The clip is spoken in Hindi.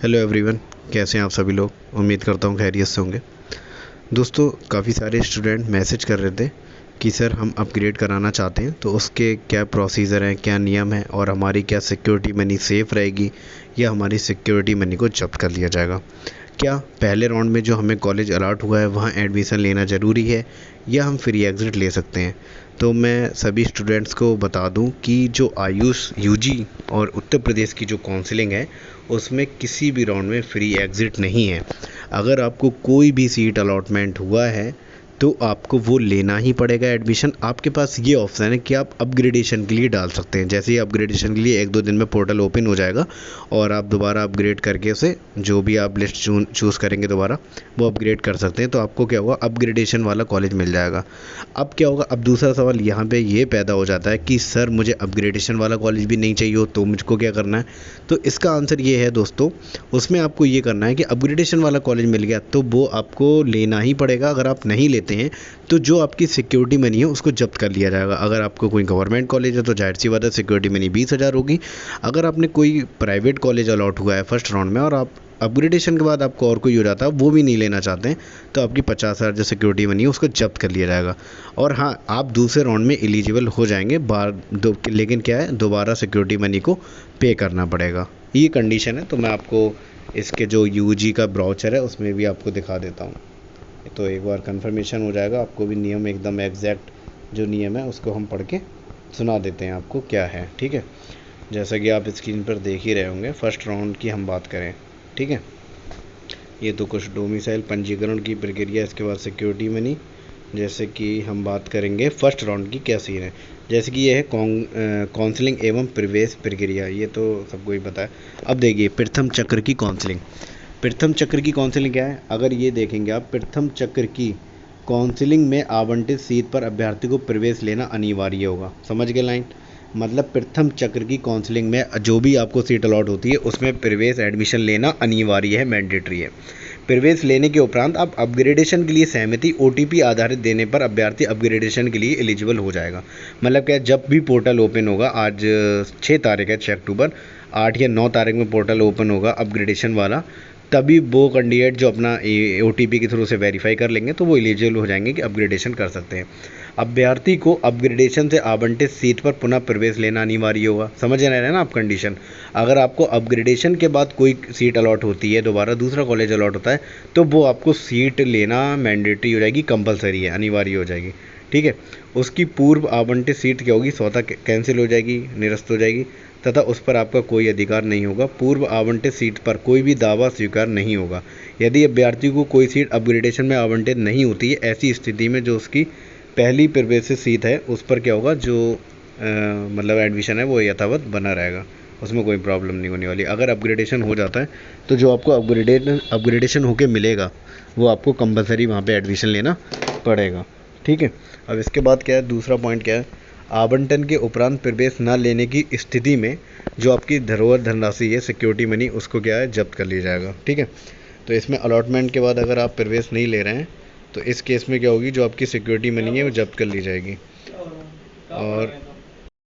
हेलो एवरीवन, कैसे हैं आप सभी लोग। उम्मीद करता हूँ खैरियत से होंगे। दोस्तों, काफ़ी सारे स्टूडेंट मैसेज कर रहे थे कि सर हम अपग्रेड कराना चाहते हैं, तो उसके क्या प्रोसीजर हैं, क्या नियम है और हमारी क्या सिक्योरिटी मनी सेफ़ रहेगी या हमारी सिक्योरिटी मनी को जब्त कर लिया जाएगा। क्या पहले राउंड में जो हमें कॉलेज अलॉट हुआ है वहाँ एडमिशन लेना ज़रूरी है या हम फ्री एग्ज़िट ले सकते हैं। तो मैं सभी स्टूडेंट्स को बता दूं कि जो आयुष यूजी और उत्तर प्रदेश की जो काउंसलिंग है उसमें किसी भी राउंड में फ्री एग्ज़िट नहीं है। अगर आपको कोई भी सीट अलॉटमेंट हुआ है तो आपको वो लेना ही पड़ेगा एडमिशन। आपके पास ये ऑप्शन है कि आप अपग्रेडेशन के लिए डाल सकते हैं। जैसे ही अपग्रेडेशन के लिए 1-2 दिन में पोर्टल ओपन हो जाएगा और आप दोबारा अपग्रेड करके उसे जो भी आप लिस्ट चूज़ करेंगे दोबारा वो अपग्रेड कर सकते हैं। तो आपको क्या होगा, अपग्रेडेशन वाला कॉलेज मिल जाएगा। अब क्या होगा, अब दूसरा सवाल यहाँ पे ये पैदा हो जाता है कि सर मुझे अपग्रेडेशन वाला कॉलेज भी नहीं चाहिए हो तो मुझको क्या करना है। तो इसका आंसर ये है दोस्तों, उसमें आपको ये करना है कि अपग्रेडेशन वाला कॉलेज मिल गया तो वो आपको लेना ही पड़ेगा। अगर आप नहीं लेते हैं तो जो आपकी सिक्योरिटी मनी है उसको जब्त कर लिया जाएगा। अगर आपको कोई गवर्नमेंट कॉलेज है तो जाहिर सी बात है सिक्योरिटी मनी 20,000 होगी। अगर आपने कोई प्राइवेट कॉलेज अलॉट हुआ है फर्स्ट राउंड में और आप अपग्रेडेशन के बाद आपको और कोई हो जाता है वो भी नहीं लेना चाहते हैं तो आपकी 50,000 जो सिक्योरिटी मनी है उसको जब्त कर लिया जाएगा। और हाँ, आप दूसरे राउंड में एलिजिबल हो जाएंगे लेकिन क्या है, दोबारा सिक्योरिटी मनी को पे करना पड़ेगा। ये कंडीशन है। तो मैं आपको इसके जो यूजी का ब्राउचर है उसमें भी आपको दिखा देता हूँ, तो एक बार कंफर्मेशन हो जाएगा। आपको भी नियम एकदम एग्जैक्ट जो नियम है उसको हम पढ़ के सुना देते हैं आपको क्या है। ठीक है, जैसा कि आप स्क्रीन पर देख ही रहे होंगे, फर्स्ट राउंड की हम बात करें। ठीक है, ये तो कुछ डोमिसाइल पंजीकरण की प्रक्रिया, इसके बाद सिक्योरिटी मनी। जैसे कि हम बात करेंगे फर्स्ट राउंड की क्या सीन है, जैसे कि ये है काउंसलिंग एवं प्रवेश प्रक्रिया, ये तो सबको ही पता है। अब देखिए प्रथम चक्र की काउंसलिंग। प्रथम चक्र की काउंसलिंग क्या है, अगर ये देखेंगे आप, प्रथम चक्र की काउंसलिंग में आवंटित सीट पर अभ्यर्थी को प्रवेश लेना अनिवार्य होगा। समझ गए लाइन, मतलब प्रथम चक्र की काउंसलिंग में जो भी आपको सीट अलॉट होती है उसमें प्रवेश एडमिशन लेना अनिवार्य है, मैंडेटरी है। प्रवेश लेने के उपरांत आप अपग्रेडेशन के लिए सहमति ओटीपी आधारित देने पर अभ्यर्थी अपग्रेडेशन के लिए एलिजिबल हो जाएगा। मतलब क्या, जब भी पोर्टल ओपन होगा, आज 6 तारीख है 6 अक्टूबर, 8 या 9 तारीख में पोर्टल ओपन होगा अपग्रेडेशन वाला, तभी वो कैंडिडेट जो अपना ओटीपी के थ्रू से वेरीफाई कर लेंगे तो वो एलिजिबल हो जाएंगे कि अपग्रेडेशन कर सकते हैं। अभ्यर्थी को अपग्रेडेशन से आवंटित सीट पर पुनः प्रवेश लेना अनिवार्य होगा। समझ रहे हैं ना आप कंडीशन। अगर आपको अपग्रेडेशन के बाद कोई सीट अलॉट होती है, दोबारा दूसरा कॉलेज अलॉट होता है, तो वो आपको सीट लेना मैंडेटरी हो जाएगी, कंपलसरी है, अनिवार्य हो जाएगी। ठीक है, उसकी पूर्व आवंटित सीट क्या होगी, स्वतः कैंसिल हो जाएगी, निरस्त हो जाएगी तथा उस पर आपका कोई अधिकार नहीं होगा। पूर्व आवंटित सीट पर कोई भी दावा स्वीकार नहीं होगा। यदि अभ्यर्थी को कोई सीट अपग्रेडेशन में आवंटित नहीं होती है, ऐसी स्थिति में जो उसकी पहली प्रवेश सीट है उस पर क्या होगा, जो मतलब एडमिशन है वो यथावत बना रहेगा, उसमें कोई प्रॉब्लम नहीं होने वाली। अगर अपग्रेडेशन हो जाता है तो जो आपको अपग्रेडेशन होके मिलेगा वो आपको कंपलसरी वहाँ पे एडमिशन लेना पड़ेगा। ठीक है, अब इसके बाद क्या है, दूसरा पॉइंट क्या है, आवंटन के उपरांत प्रवेश न लेने की स्थिति में जो आपकी धरोहर धनराशि है, सिक्योरिटी मनी, उसको क्या है, जब्त कर लिया जाएगा। ठीक है, तो इसमें अलॉटमेंट के बाद अगर आप प्रवेश नहीं ले रहे हैं तो इस केस में क्या होगी, जो आपकी सिक्योरिटी मनी है वो जब्त कर ली जाएगी। और